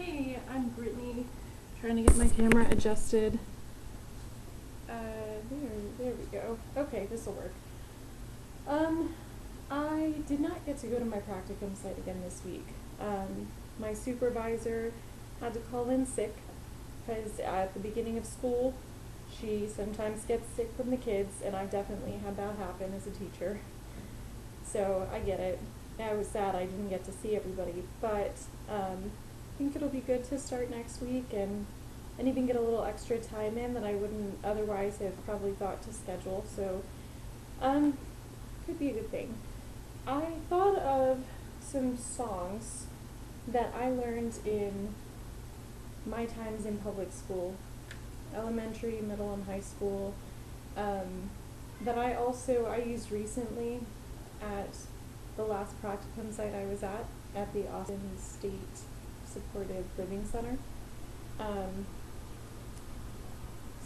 Hey, I'm Brittany, trying to get my camera adjusted. There we go. Okay, this will work. I did not get to go to my practicum site again this week. My supervisor had to call in sick because at the beginning of school, she sometimes gets sick from the kids, and I definitely had that happen as a teacher. So I get it. I was sad I didn't get to see everybody, but I think it'll be good to start next week and even get a little extra time in that I wouldn't otherwise have probably thought to schedule. So could be a good thing. I thought of some songs that I learned in my times in public school, elementary, middle, and high school, that I used recently at the last practicum site I was at the Austin State Supportive Living Center.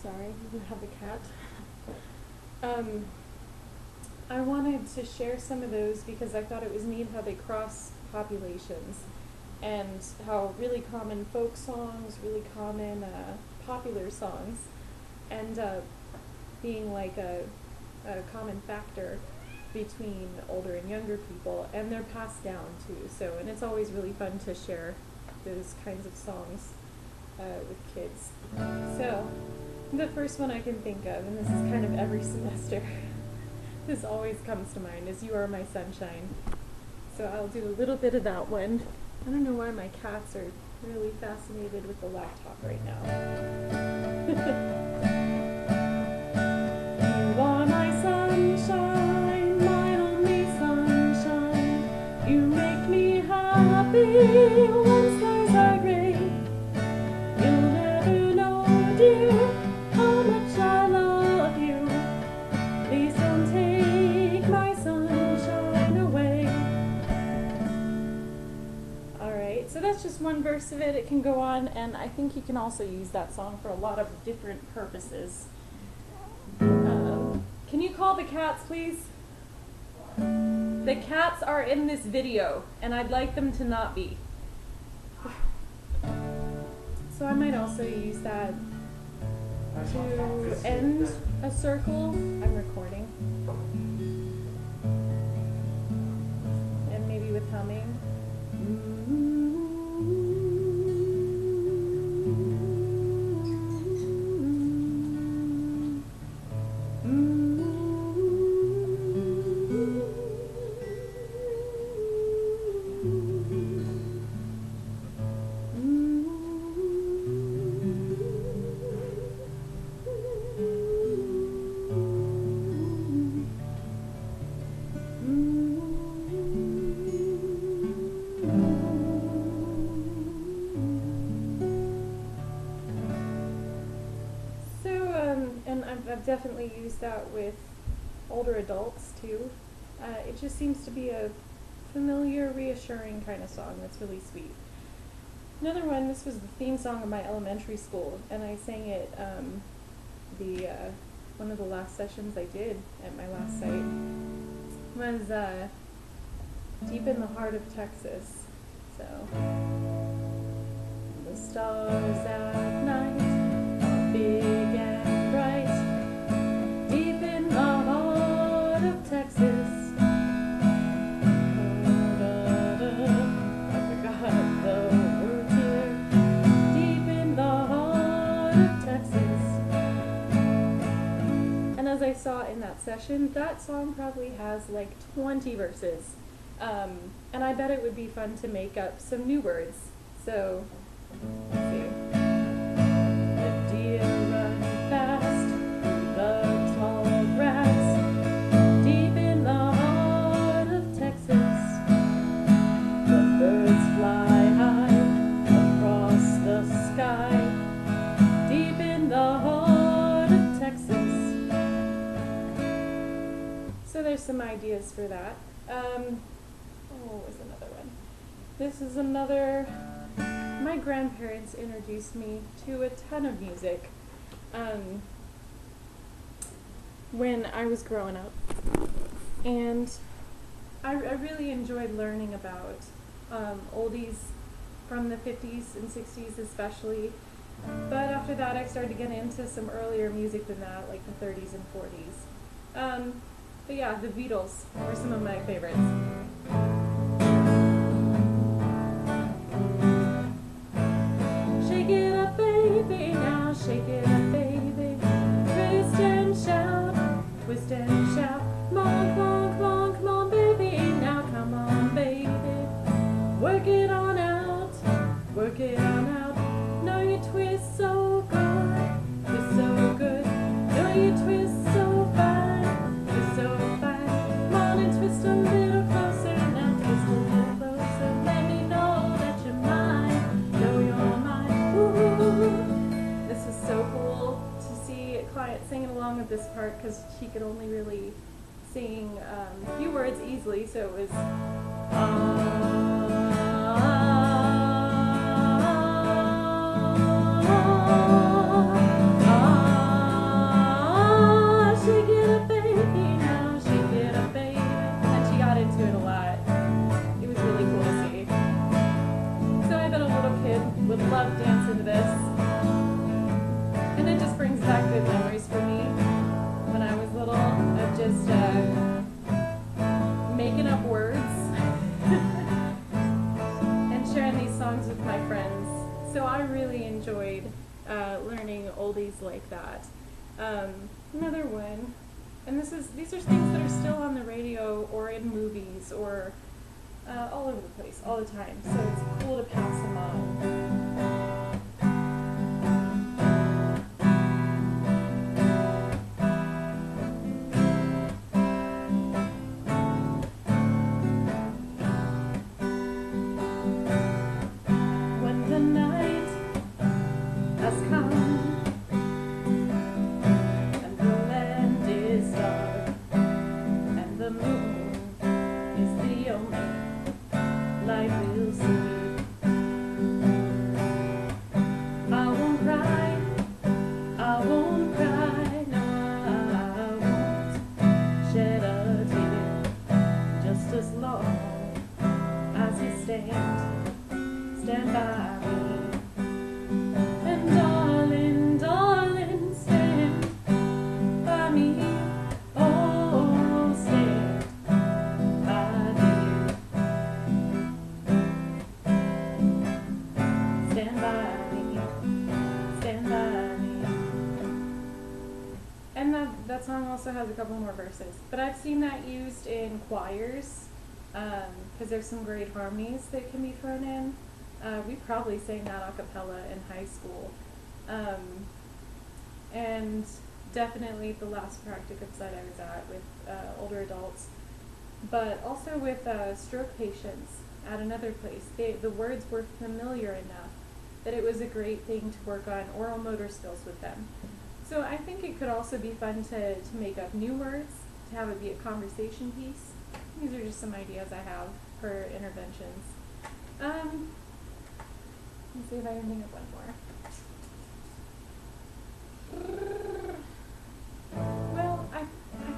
Sorry, we have a cat. I wanted to share some of those because I thought it was neat how they cross populations and how really common folk songs, really common popular songs end up being like a common factor between older and younger people, and they're passed down too. So, and it's always really fun to share those kinds of songs with kids. So, the first one I can think of, and this is kind of every semester, this always comes to mind, is You Are My Sunshine. So I'll do a little bit of that one. I don't know why my cats are really fascinated with the laptop right now. You are my sunshine, my only sunshine. You make me happy when skies are gray. You'll never know, dear, how much I love you. Please don't take my sunshine away. Alright, so that's just one verse of it. It can go on, and I think you can also use that song for a lot of different purposes. Can you call the cats, please? The cats are in this video, and I'd like them to not be. So I might also use that to end a circle. I'm recording. And maybe with humming. I've definitely used that with older adults too. It just seems to be a familiar, reassuring kind of song that's really sweet. Another one, this was the theme song of my elementary school, and I sang it one of the last sessions I did at my last site was Deep in the Heart of Texas. So, the stars at night are big and bright, deep in the heart of Texas. I forgot the word here. Deep in the heart of Texas. And as I saw in that session, that song probably has like 20 verses. And I bet it would be fun to make up some new words. So, let's see. The deer run fast through the tall grass, deep in the heart of Texas. The birds fly high across the sky, deep in the heart of Texas. So there's some ideas for that. What was another one? This is another. My grandparents introduced me to a ton of music when I was growing up, and I really enjoyed learning about oldies from the 50s and 60s especially. But after that, I started to get into some earlier music than that, like the 30s and 40s. But yeah, the Beatles were some of my favorites. Shake it up, baby, now shake it up, baby. Twist and shout, twist and shout. Come on, come on, come on, come on, baby, now come on, baby. Work it on out, work it on out. Know you twist so good, twist so good. Know you twist so fine, twist so fine. Come on and twist a little closer, now twist a little closer. Let me know that you're mine, know you're mine. Ooh. This is so cool to see a client singing along with this part because she could only really sing a few words easily, so it was shake it up, baby, now shake it up, baby. And she got into it a lot. It was really cool to see. So I bet a little kid would love dancing to this. And it just brings back good memories for me when I was little of just making up words and sharing these songs with my friends. So I really enjoyed learning oldies like that. Another one, and these are things that are still on the radio or in movies or all over the place all the time. So it's cool to pass them on. Stand by me, and darling, darling, stand by me. Oh, stand by me, stand by me, stand by me. And that song also has a couple more verses, but I've seen that used in choirs because there's some great harmonies that can be thrown in. We probably sang that a cappella in high school. And definitely the last practicum site I was at with older adults, but also with stroke patients at another place. The words were familiar enough that it was a great thing to work on oral motor skills with them. So I think it could also be fun to make up new words, to have it be a conversation piece. These are just some ideas I have for interventions. Let's see if I can think of one more. Well, I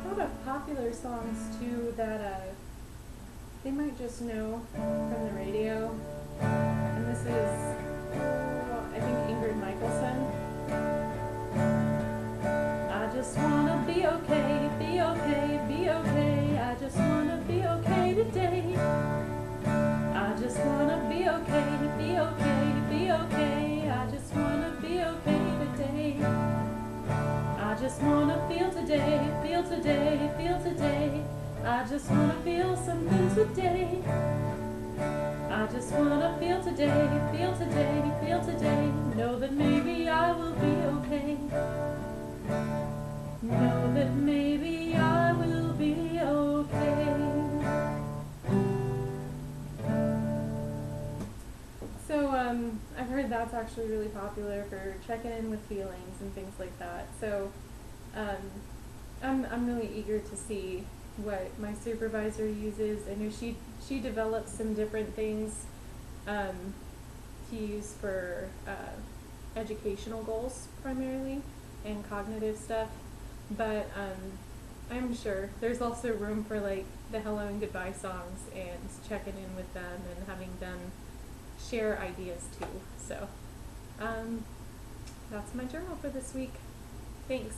thought of popular songs too that they might just know from the radio. And this is, well, I think Ingrid Michaelson. I just wanna be okay, be okay, be okay. I just wanna be okay today. I just wanna be okay, be okay, be okay. I just wanna be okay today. I just wanna feel today, feel today, feel today. I just wanna feel something today. I just wanna feel today, feel today, feel today. Know that maybe I will be okay. Know that maybe I will be okay. So I've heard that's actually really popular for checking in with feelings and things like that. So I'm really eager to see what my supervisor uses. I know she develops some different things to use for educational goals primarily and cognitive stuff. But I'm sure there's also room for like the hello and goodbye songs and checking in with them and having them share ideas too. So that's my journal for this week. Thanks.